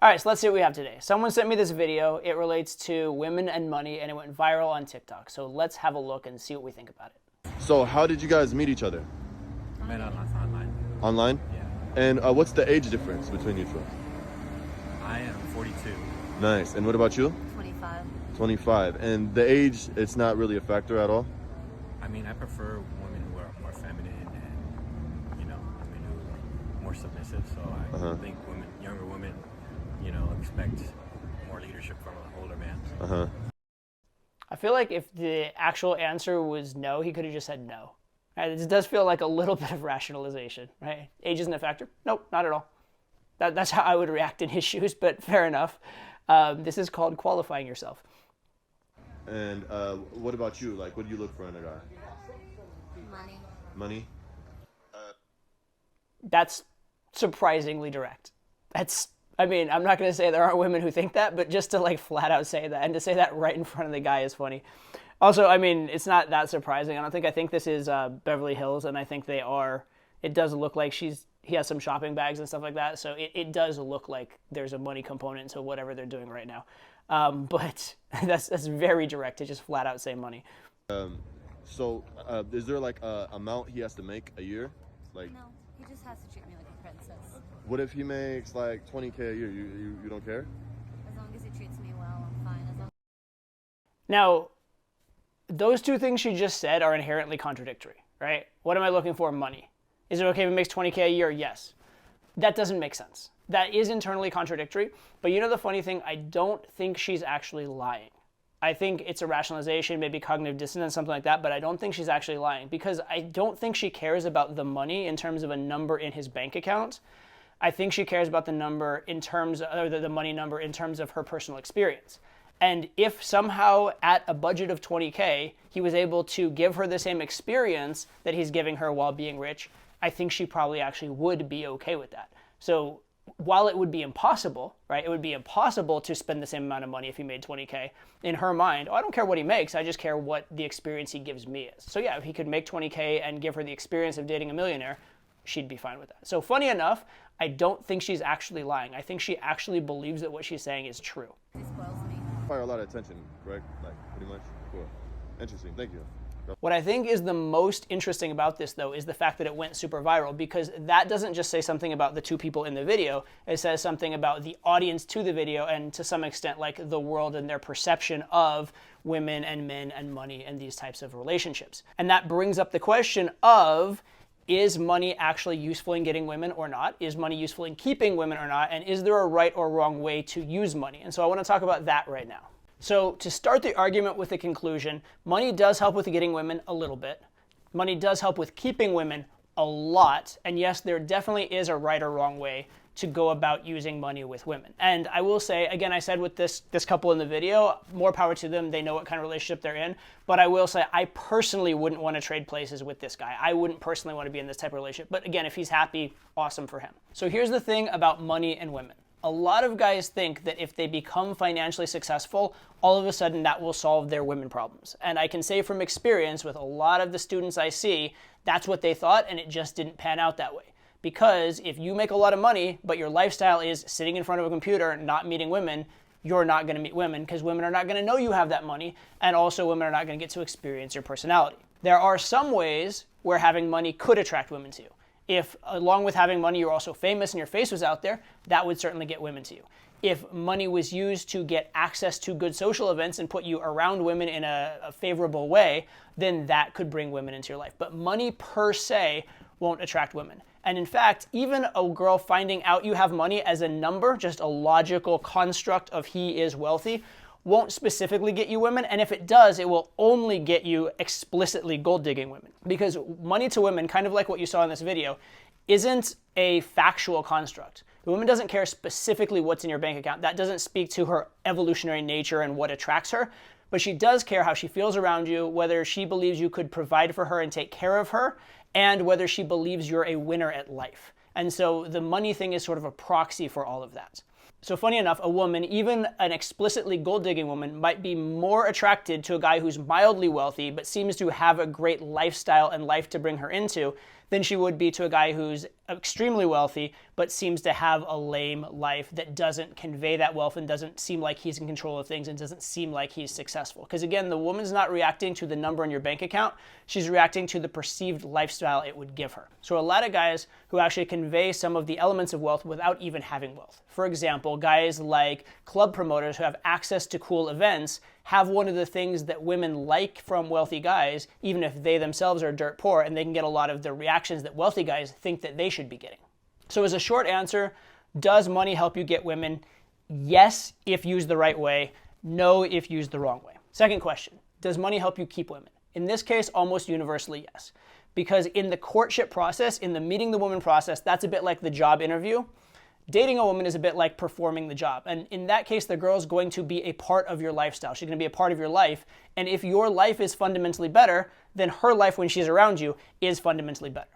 All right, so let's see what we have today. Someone sent me this video. It relates to women and money, and it went viral on TikTok. So let's have a look and see what we think about it. So how did you guys meet each other? I met online. Online? Yeah. And what's the age difference between you two? I am 42. Nice. And what about you? 25. 25. And the age, it's not really a factor at all? I mean, I prefer women who are more feminine and, women who are more submissive. So I think younger women, expect more leadership from an older man. I feel like if the actual answer was no, he could have just said no. Right? It does feel like a little bit of rationalization, right? Age isn't a factor? Nope, not at all. That's how I would react in his shoes, but fair enough. This is called qualifying yourself. And what about you? Like, what do you look for in a guy? Money. Money? That's surprisingly direct. I'm not going to say there aren't women who think that, but just to like flat out say that and to say that right in front of the guy is funny. Also, it's not that surprising. I think this is Beverly Hills, and I think it does look like he has some shopping bags and stuff like that. So it does look like there's a money component to whatever they're doing right now. But that's very direct to just flat out say money. So is there like a amount he has to make a year? Like, No, he just has to treat me like a princess. what if he makes like 20K a year? You don't care? As long as he treats me well, I'm fine. Now, those two things she just said are inherently contradictory, right? What am I looking for? Money. Is it okay if he makes 20K a year? Yes. That doesn't make sense. That is internally contradictory. But you know the funny thing? I don't think she's actually lying. I think it's a rationalization, maybe cognitive dissonance, something like that, but I don't think she's actually lying because I don't think she cares about the money in terms of a number in his bank account. I think she cares about the number in terms of, or the money number in terms of her personal experience. And if somehow at a budget of 20K, he was able to give her the same experience that he's giving her while being rich, I think she probably actually would be okay with that. So while it would be impossible, right? It would be impossible to spend the same amount of money if he made 20K. In her mind, I don't care what he makes, I just care what the experience he gives me is. So yeah, if he could make 20K and give her the experience of dating a millionaire, she'd be fine with that. So funny enough, I don't think she's actually lying. I think she actually believes that what she's saying is true. He spoils me. Fire a lot of attention, correct? Like, pretty much? Cool. Interesting. Thank you. What I think is the most interesting about this, though, is the fact that it went super viral, because that doesn't just say something about the two people in the video. It says something about the audience to the video and, to some extent, like the world and their perception of women and men and money and these types of relationships. And that brings up the question of, is money actually useful in getting women or not? Is money useful in keeping women or not? And is there a right or wrong way to use money? And so I want to talk about that right now. So to start the argument with the conclusion, money does help with getting women a little bit. Money does help with keeping women a lot. And yes, there definitely is a right or wrong way to go about using money with women. And I will say, again, I said with this couple in the video, more power to them. They know what kind of relationship they're in. But I will say, I personally wouldn't want to trade places with this guy. I wouldn't personally want to be in this type of relationship. But again, if he's happy, awesome for him. So here's the thing about money and women. A lot of guys think that if they become financially successful, all of a sudden that will solve their women problems. And I can say from experience with a lot of the students I see, that's what they thought, and it just didn't pan out that way. Because if you make a lot of money, but your lifestyle is sitting in front of a computer, not meeting women, you're not going to meet women because women are not going to know you have that money, and also women are not going to get to experience your personality. There are some ways where having money could attract women to you. If, along with having money, you're also famous and your face was out there, that would certainly get women to you. If money was used to get access to good social events and put you around women in a favorable way, then that could bring women into your life. But money per se won't attract women. And in fact, even a girl finding out you have money as a number, just a logical construct of he is wealthy, won't specifically get you women, and if it does, it will only get you explicitly gold-digging women. Because money to women, kind of like what you saw in this video, isn't a factual construct. The woman doesn't care specifically what's in your bank account. That doesn't speak to her evolutionary nature and what attracts her, but she does care how she feels around you, whether she believes you could provide for her and take care of her, and whether she believes you're a winner at life. And so the money thing is sort of a proxy for all of that. So funny enough, a woman, even an explicitly gold-digging woman, might be more attracted to a guy who's mildly wealthy but seems to have a great lifestyle and life to bring her into than she would be to a guy who's extremely wealthy, but seems to have a lame life that doesn't convey that wealth and doesn't seem like he's in control of things and doesn't seem like he's successful. Because again, the woman's not reacting to the number in your bank account, she's reacting to the perceived lifestyle it would give her. So a lot of guys who actually convey some of the elements of wealth without even having wealth. For example, guys like club promoters who have access to cool events have one of the things that women like from wealthy guys, even if they themselves are dirt poor, and they can get a lot of the reactions that wealthy guys think that they should be getting. So as a short answer, does money help you get women? Yes, if used the right way. No, if used the wrong way. Second question, does money help you keep women? In this case, almost universally yes. Because in the courtship process, in the meeting the woman process, that's a bit like the job interview. Dating a woman is a bit like performing the job. And in that case, the girl's going to be a part of your lifestyle. She's going to be a part of your life. And if your life is fundamentally better, then her life when she's around you is fundamentally better.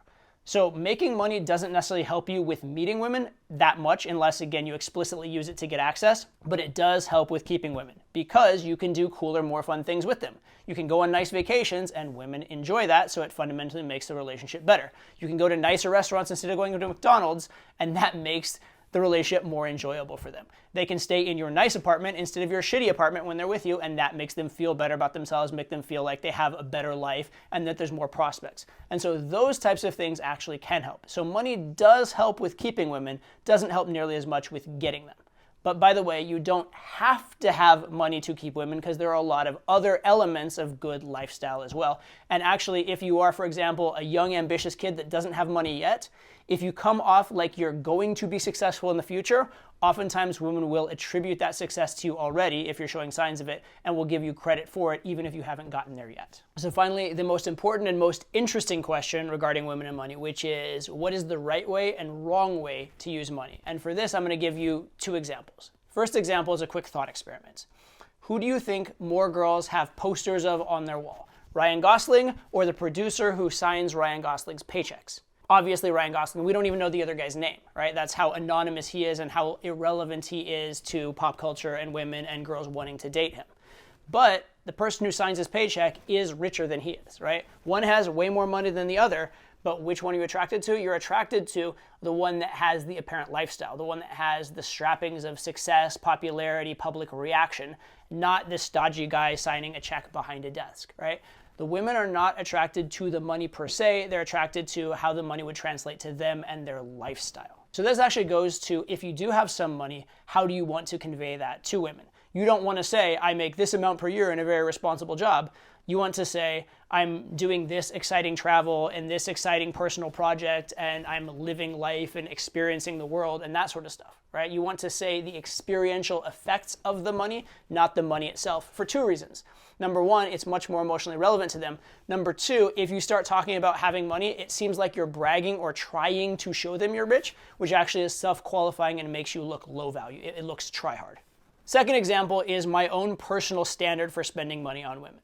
So making money doesn't necessarily help you with meeting women that much, unless, again, you explicitly use it to get access. But it does help with keeping women because you can do cooler, more fun things with them. You can go on nice vacations and women enjoy that, so it fundamentally makes the relationship better. You can go to nicer restaurants instead of going to McDonald's, and that makes the relationship more enjoyable for them. They can stay in your nice apartment instead of your shitty apartment when they're with you, and that makes them feel better about themselves, make them feel like they have a better life and that there's more prospects. And so those types of things actually can help. So money does help with keeping women, doesn't help nearly as much with getting them. But by the way, you don't have to have money to keep women because there are a lot of other elements of good lifestyle as well. And actually, if you are, for example, a young, ambitious kid that doesn't have money yet, if you come off like you're going to be successful in the future, oftentimes women will attribute that success to you already if you're showing signs of it and will give you credit for it even if you haven't gotten there yet. So finally, the most important and most interesting question regarding women and money, which is what is the right way and wrong way to use money? And for this, I'm going to give you two examples. First example is a quick thought experiment. Who do you think more girls have posters of on their wall? Ryan Gosling or the producer who signs Ryan Gosling's paychecks? Obviously Ryan Gosling. We don't even know the other guy's name, right? That's how anonymous he is and how irrelevant he is to pop culture and women and girls wanting to date him. But the person who signs his paycheck is richer than he is, right? One has way more money than the other, but which one are you attracted to? You're attracted to the one that has the apparent lifestyle, the one that has the strappings of success, popularity, public reaction, not this stodgy guy signing a check behind a desk, right? The women are not attracted to the money per se, they're attracted to how the money would translate to them and their lifestyle. So this actually goes to, if you do have some money, how do you want to convey that to women? You don't want to say, I make this amount per year in a very responsible job. You want to say, I'm doing this exciting travel and this exciting personal project and I'm living life and experiencing the world and that sort of stuff, right? You want to say the experiential effects of the money, not the money itself, for two reasons. Number one, it's much more emotionally relevant to them. Number two, if you start talking about having money, it seems like you're bragging or trying to show them you're rich, which actually is self-qualifying and makes you look low value. It looks try hard. Second example is my own personal standard for spending money on women.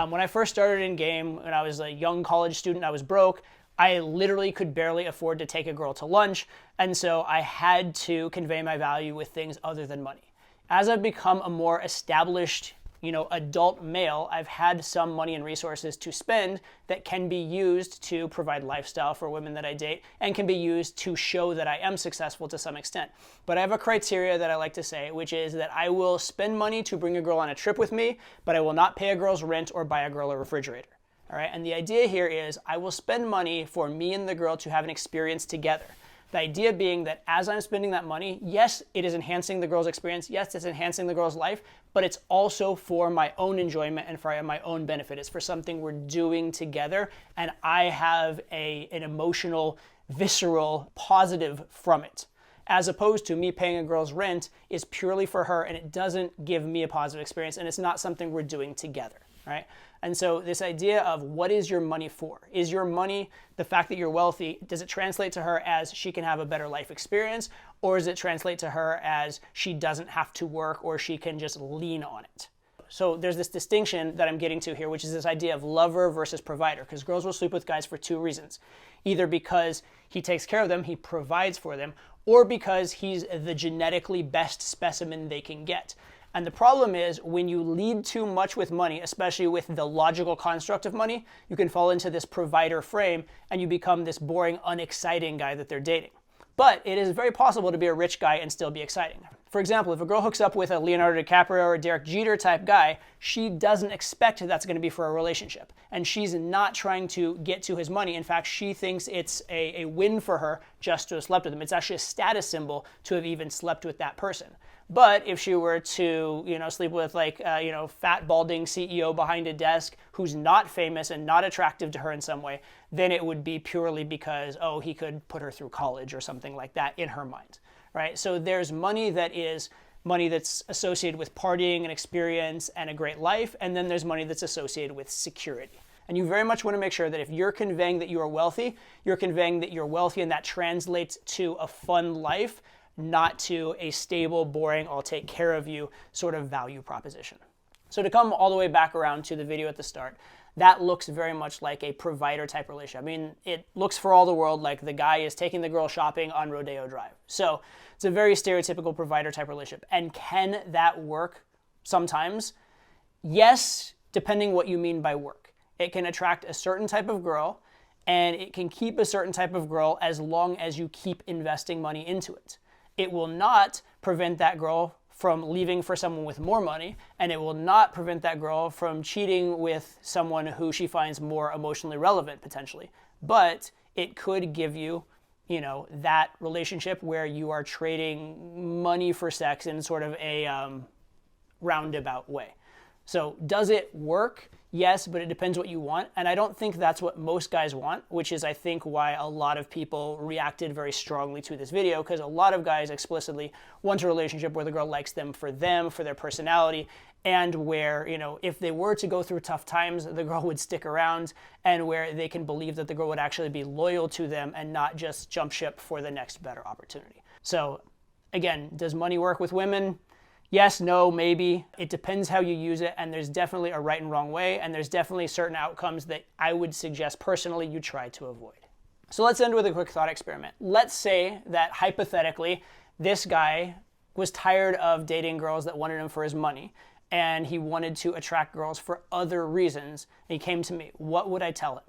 When I first started in game, when I was a young college student, I was broke. I literally could barely afford to take a girl to lunch, and so I had to convey my value with things other than money. As I've become a more established, adult male, I've had some money and resources to spend that can be used to provide lifestyle for women that I date and can be used to show that I am successful to some extent. But I have a criteria that I like to say, which is that I will spend money to bring a girl on a trip with me, but I will not pay a girl's rent or buy a girl a refrigerator. All right? And the idea here is I will spend money for me and the girl to have an experience together. The idea being that as I'm spending that money, yes, it is enhancing the girl's experience. Yes, it's enhancing the girl's life, but it's also for my own enjoyment and for my own benefit. It's for something we're doing together, and I have an emotional, visceral, positive from it. As opposed to me paying a girl's rent is purely for her, and it doesn't give me a positive experience, and it's not something we're doing together, right? And so this idea of what is your money for? Is your money, the fact that you're wealthy, does it translate to her as she can have a better life experience? Or does it translate to her as she doesn't have to work or she can just lean on it? So there's this distinction that I'm getting to here, which is this idea of lover versus provider, because girls will sleep with guys for two reasons. Either because he takes care of them, he provides for them, or because he's the genetically best specimen they can get. And the problem is when you lead too much with money, especially with the logical construct of money, you can fall into this provider frame and you become this boring, unexciting guy that they're dating. But it is very possible to be a rich guy and still be exciting. For example, if a girl hooks up with a Leonardo DiCaprio or a Derek Jeter type guy, she doesn't expect that's going to be for a relationship. And she's not trying to get to his money. In fact, she thinks it's a win for her just to have slept with him. It's actually a status symbol to have even slept with that person. But if she were to, sleep with fat, balding CEO behind a desk who's not famous and not attractive to her in some way, then it would be purely because, he could put her through college or something like that in her mind, right? So there's money that is money that's associated with partying and experience and a great life, and then there's money that's associated with security. And you very much want to make sure that if you're conveying that you are wealthy, you're conveying that you're wealthy and that translates to a fun life, not to a stable, boring, I'll take care of you sort of value proposition. So to come all the way back around to the video at the start, that looks very much like a provider type relationship. I mean, it looks for all the world like the guy is taking the girl shopping on Rodeo Drive. So it's a very stereotypical provider type relationship. And can that work sometimes? Yes, depending what you mean by work. It can attract a certain type of girl and it can keep a certain type of girl as long as you keep investing money into it. It will not prevent that girl from leaving for someone with more money, and it will not prevent that girl from cheating with someone who she finds more emotionally relevant, potentially. But it could give you, that relationship where you are trading money for sex in sort of a roundabout way. So does it work? Yes, but it depends what you want. And I don't think that's what most guys want, which is, I think, why a lot of people reacted very strongly to this video, because a lot of guys explicitly want a relationship where the girl likes them, for their personality, and where, if they were to go through tough times, the girl would stick around, and where they can believe that the girl would actually be loyal to them and not just jump ship for the next better opportunity. So again, does money work with women? Yes, no, maybe. It depends how you use it, and there's definitely a right and wrong way, and there's definitely certain outcomes that I would suggest personally you try to avoid. So let's end with a quick thought experiment. Let's say that hypothetically, this guy was tired of dating girls that wanted him for his money, and he wanted to attract girls for other reasons, and he came to me. What would I tell him?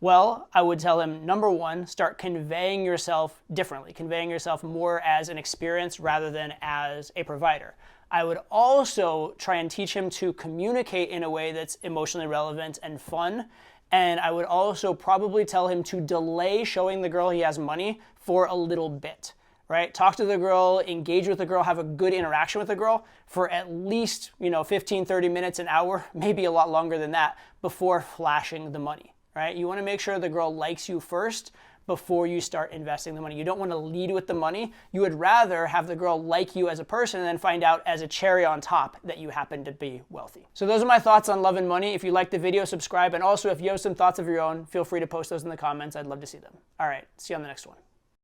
Well, I would tell him, number one, start conveying yourself differently, conveying yourself more as an experience rather than as a provider. I would also try and teach him to communicate in a way that's emotionally relevant and fun. And I would also probably tell him to delay showing the girl he has money for a little bit, right? Talk to the girl, engage with the girl, have a good interaction with the girl for at least, 15, 30 minutes, an hour, maybe a lot longer than that, before flashing the money, right? You want to make sure the girl likes you first before you start investing the money. You don't want to lead with the money. You would rather have the girl like you as a person and then find out as a cherry on top that you happen to be wealthy. So those are my thoughts on love and money. If you like the video, subscribe. And also if you have some thoughts of your own, feel free to post those in the comments. I'd love to see them. All right, see you on the next one.